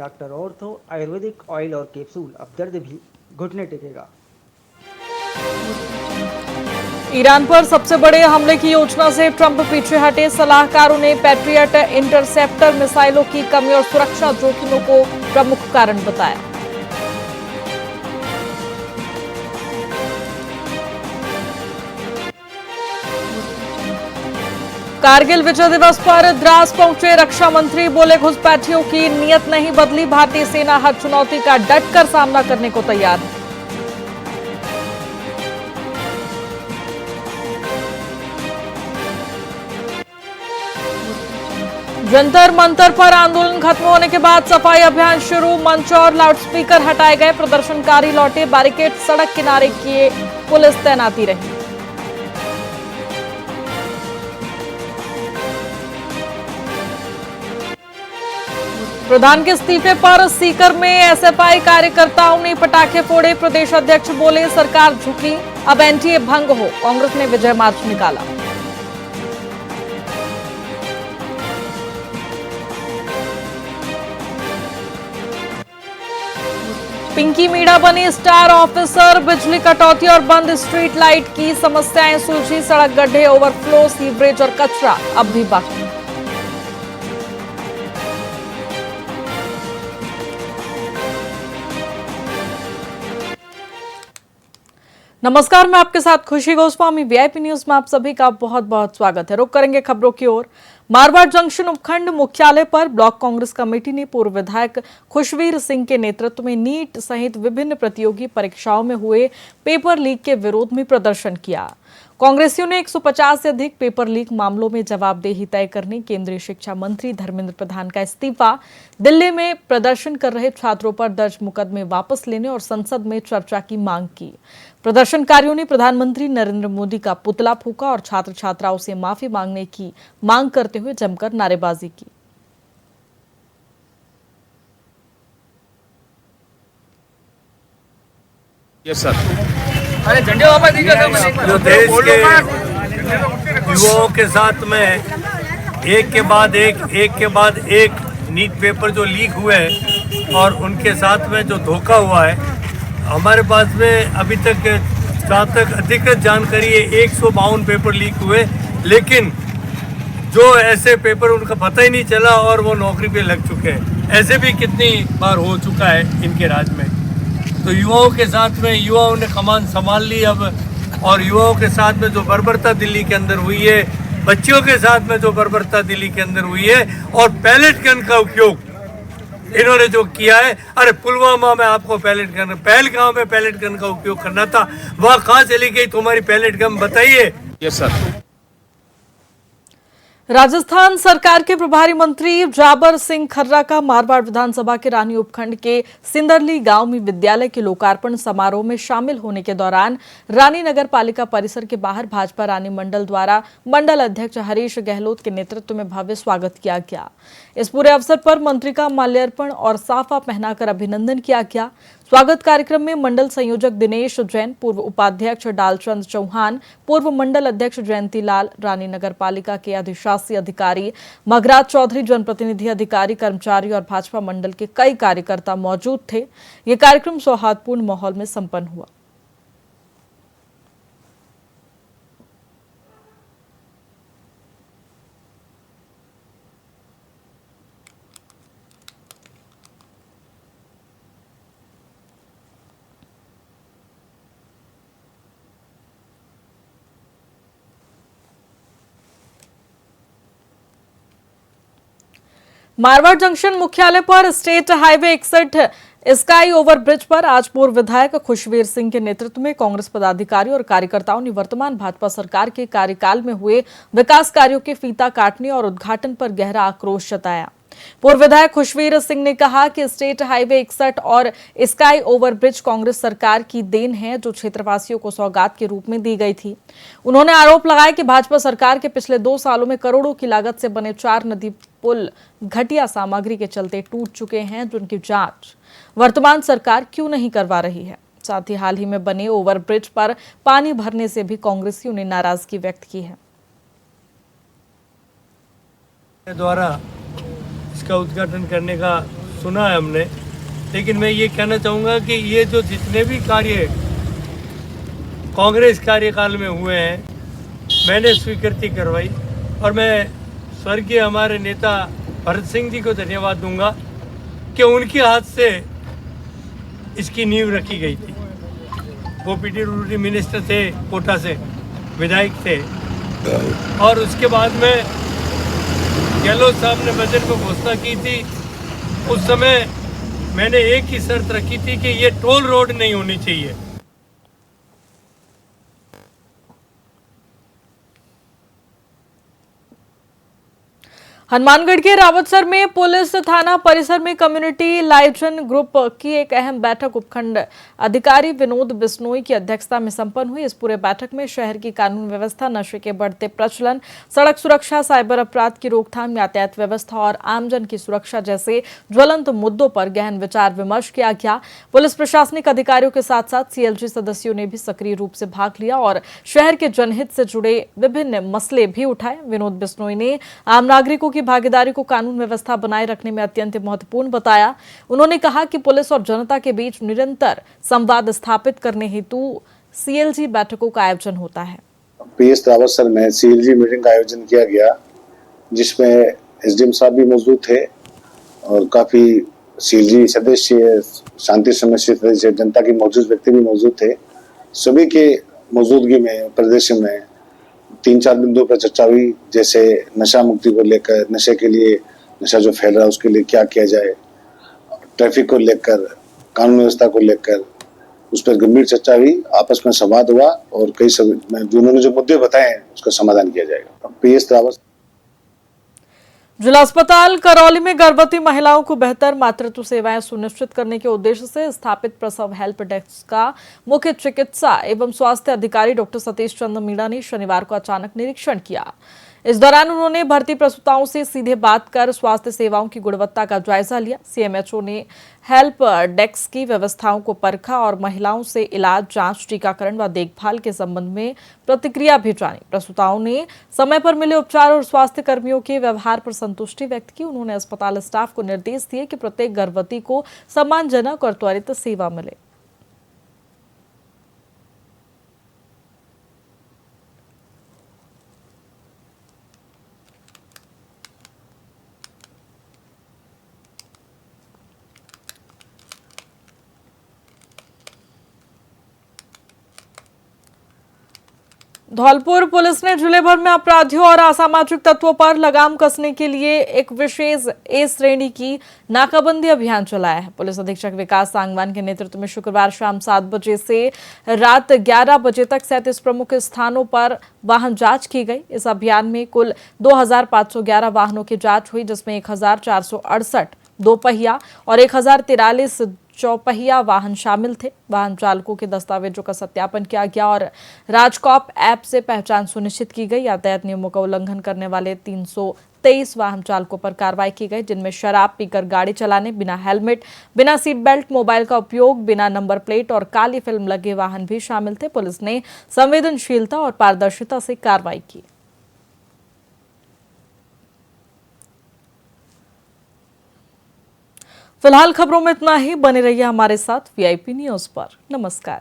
Doctor ortho Ayurvedic oil और capsule, अब दर्द भी घुटने टेकेगा। ईरान पर सबसे बड़े हमले की योजना से ट्रंप पीछे हटे। सलाहकारों ने पैट्रियट इंटरसेप्टर मिसाइलों की कमी और सुरक्षा जोखिमों को प्रमुख कारण बताया। कारगिल विजय दिवस पर द्रास पहुंचे रक्षा मंत्री, बोले घुसपैठियों की नीयत नहीं बदली, भारतीय सेना हर चुनौती का डटकर सामना करने को तैयार है। जंतर मंतर पर आंदोलन खत्म होने के बाद सफाई अभियान शुरू, मंच और लाउडस्पीकर हटाए गए, प्रदर्शनकारी लौटे, बैरिकेड सड़क किनारे किए, पुलिस तैनाती रही। प्रधान के इस्तीफे पर सीकर में एसएफआई कार्यकर्ताओं ने पटाखे फोड़े, प्रदेश अध्यक्ष बोले सरकार झुकी, अब एनडीए भंग हो, कांग्रेस ने विजय मार्च निकाला। पिंकी मीणा बनी स्टार ऑफिसर, बिजली कटौती और बंद स्ट्रीट लाइट की समस्याएं सुलझी, सड़क गड्ढे, ओवरफ्लो, सीवरेज और कचरा अब भी बाकी। नमस्कार, मैं आपके साथ खुशी गोस्वामी। वीआईपी न्यूज में आप सभी का बहुत बहुत स्वागत है। रुक करेंगे खबरों की ओर। मारवाड़ जंक्शन उपखंड मुख्यालय पर ब्लॉक कांग्रेस कमेटी ने पूर्व विधायक खुशवीर सिंह के नेतृत्व में नीट सहित विभिन्न प्रतियोगी परीक्षाओं में हुए पेपर लीक के विरोध में प्रदर्शन किया। कांग्रेसियों ने 150 से अधिक पेपर लीक मामलों में जवाबदेही तय करने, केंद्रीय शिक्षा मंत्री धर्मेंद्र प्रधान का इस्तीफा, दिल्ली में प्रदर्शन कर रहे छात्रों पर दर्ज मुकदमे वापस लेने और संसद में चर्चा की मांग की। प्रदर्शनकारियों ने प्रधानमंत्री नरेंद्र मोदी का पुतला फूंका और छात्र छात्राओं से माफी मांगने की मांग करते हुए जमकर नारेबाजी की। Yes sir. अरे झंडे वापस जो देश के युवाओं के साथ में एक के बाद एक नीट पेपर जो लीक हुए हैं और उनके साथ में जो धोखा हुआ है, हमारे पास में अभी तक जहाँ तक अधिकृत जानकारी है 152 पेपर लीक हुए, लेकिन जो ऐसे पेपर उनका पता ही नहीं चला और वो नौकरी पे लग चुके हैं। ऐसे भी कितनी बार हो चुका है इनके राज में। तो युवाओं के साथ में युवाओं ने कमान संभाल ली अब, और युवाओं के साथ में जो बर्बरता दिल्ली के अंदर हुई है, बच्चियों के साथ में जो बर्बरता दिल्ली के अंदर हुई है, और पैलेट गन का उपयोग इन्होंने जो किया है। अरे पुलवामा में आपको पैलेट गन, पहलगांव में पैलेट गन का उपयोग करना था, वहाँ कहाँ चली गई तुम्हारी पैलेट गन, बताइए। Yes sir. राजस्थान सरकार के प्रभारी मंत्री जाबर सिंह खर्रा का मारवाड़ विधानसभा के रानी उपखंड के सिंदरली गांव में विद्यालय के लोकार्पण समारोह में शामिल होने के दौरान रानी नगर पालिका परिसर के बाहर भाजपा रानी मंडल द्वारा मंडल अध्यक्ष हरीश गहलोत के नेतृत्व में भव्य स्वागत किया गया। इस पूरे अवसर पर मंत्री का माल्यार्पण और साफा पहनाकर अभिनंदन किया गया। स्वागत कार्यक्रम में मंडल संयोजक दिनेश जैन, पूर्व उपाध्यक्ष डालचंद चौहान, पूर्व मंडल अध्यक्ष जयंती लाल, रानी नगर पालिका के अधिशासी अधिकारी मगराज चौधरी, जनप्रतिनिधि अधिकारी, कर्मचारी और भाजपा मंडल के कई कार्यकर्ता मौजूद थे। ये कार्यक्रम सौहार्दपूर्ण माहौल में संपन्न हुआ। मारवाड़ जंक्शन मुख्यालय पर state highway 61 sky over bridge पर आज पूर्व विधायक खुशवीर सिंह के नेतृत्व में कांग्रेस पदाधिकारियों और कार्यकर्ताओं ने वर्तमान भाजपा सरकार के कार्यकाल में हुए विकास कार्यों के फीता काटने और उद्घाटन पर गहरा आक्रोश जताया। पूर्व विधायक खुशवीर सिंह ने कहा कि स्टेट हाईवे 61 और स्काई ओवर ब्रिज कांग्रेस सरकार की देन है, जो क्षेत्रवासियों को सौगात के रूप में दी गई थी। उन्होंने आरोप लगाया कि भाजपा सरकार के पिछले 2 सालों में करोड़ों की लागत से बने 4 नदी पुल घटिया सामग्री के चलते टूट चुके हैं, जिनकी जांच वर्तमान सरकार क्यों नहीं करवा रही है। साथ ही हाल ही में बने ओवर ब्रिज पर पानी भरने से भी कांग्रेसियों ने नाराजगी व्यक्त की है। द्वारा इसका उद्घाटन करने का सुना है हमने, लेकिन मैं ये कहना चाहूँगा कि ये जो जितने भी कार्य कांग्रेस कार्यकाल में हुए हैं, मैंने स्वीकृति करवाई और मैं स्वर्गीय हमारे नेता भरत सिंह जी को धन्यवाद दूंगा कि उनके हाथ से इसकी नींव रखी गई थी। वो पीडब्ल्यूडी मिनिस्टर थे, कोटा से विधायक थे, और उसके बाद में गहलोत साहब ने बजट में घोषणा की थी। उस समय मैंने एक ही शर्त रखी थी कि ये टोल रोड नहीं होनी चाहिए। हनुमानगढ़ के रावतसर में पुलिस थाना परिसर में कम्युनिटी लाइजन ग्रुप की एक अहम बैठक उपखंड अधिकारी विनोद बिश्नोई की अध्यक्षता में संपन्न हुई। इस पूरे बैठक में शहर की कानून व्यवस्था, नशे के बढ़ते प्रचलन, सड़क सुरक्षा, साइबर अपराध की रोकथाम, यातायात व्यवस्था और आमजन की सुरक्षा जैसे ज्वलंत मुद्दों पर गहन विचार विमर्श किया गया। पुलिस प्रशासनिक अधिकारियों के साथ साथ सीएलजी सदस्यों ने भी सक्रिय रूप से भाग लिया और शहर के जनहित से जुड़े विभिन्न मसले भी उठाए। विनोद बिश्नोई ने आम नागरिकों की भागीदारी को कानून व्यवस्था बनाए रखने में अत्यंत महत्वपूर्ण बताया। उन्होंने कहा कि पुलिस और जनता के बीच निरंतर संवाद स्थापित करने हेतु सीएलजी बैठकों का आयोजन होता है। पीएस रावतसर में सीएलजी मीटिंग का आयोजन किया गया, जिसमें एसडीएम साहब भी मौजूद थे और काफी सीएलजी सदस्य, शांति समिति सदस्य, जनता के मौजूद व्यक्ति भी मौजूद थे। सभी के मौजूदगी में प्रदेश में 3-4 बिंदुओं पर चर्चा हुई, जैसे नशा मुक्ति को लेकर, नशे के लिए, नशा जो फैल रहा है उसके लिए क्या किया जाए, ट्रैफिक को लेकर, कानून व्यवस्था को लेकर, उस पर गंभीर चर्चा हुई, आपस में संवाद हुआ और कई सब उन्होंने जो मुद्दे बताए हैं उसका समाधान किया जाएगा। पीएस रावत जिला अस्पताल करौली में गर्भवती महिलाओं को बेहतर मातृत्व सेवाएं सुनिश्चित करने के उद्देश्य से स्थापित प्रसव हेल्प डेस्क का मुख्य चिकित्सा एवं स्वास्थ्य अधिकारी डॉक्टर सतीश चंद्र मीणा ने शनिवार को अचानक निरीक्षण किया। इस दौरान उन्होंने भर्ती प्रसूताओं से सीधे बात कर स्वास्थ्य सेवाओं की गुणवत्ता का जायजा लिया। सीएमएचओ ने हेल्प डेस्क की व्यवस्थाओं को परखा और महिलाओं से इलाज, जांच, टीकाकरण व देखभाल के संबंध में प्रतिक्रिया भी जानी। प्रसूताओं ने समय पर मिले उपचार और स्वास्थ्य कर्मियों के व्यवहार पर संतुष्टि व्यक्त की। उन्होंने अस्पताल स्टाफ को निर्देश दिए कि प्रत्येक गर्भवती को सम्मानजनक और त्वरित सेवा मिले। धौलपुर पुलिस ने जिले भर में अपराधियों और असामाजिक तत्वों पर लगाम कसने के लिए एक विशेष ए श्रेणी की नाकाबंदी अभियान चलाया है। पुलिस अधीक्षक विकास सांगवान के नेतृत्व में शुक्रवार शाम 7 बजे से रात 11 बजे तक 37 प्रमुख स्थानों पर वाहन जांच की गई। इस अभियान में कुल 2511 वाहनों की जांच हुई, जिसमें 1468 दोपहिया और 1043 चौपहिया वाहन शामिल थे। वाहन चालकों के दस्तावेजों का सत्यापन किया गया और राजकॉप ऐप से पहचान सुनिश्चित की गई। यातायात नियमों का उल्लंघन करने वाले 323 वाहन चालकों पर कार्रवाई की गई, जिनमें शराब पीकर गाड़ी चलाने, बिना हेलमेट, बिना सीट बेल्ट, मोबाइल का उपयोग, बिना नंबर प्लेट और काली फिल्म लगे वाहन भी शामिल थे। पुलिस ने संवेदनशीलता और पारदर्शिता से कार्रवाई की। फिलहाल खबरों में इतना ही। बने रहिए हमारे साथ वीआईपी न्यूज पर। नमस्कार।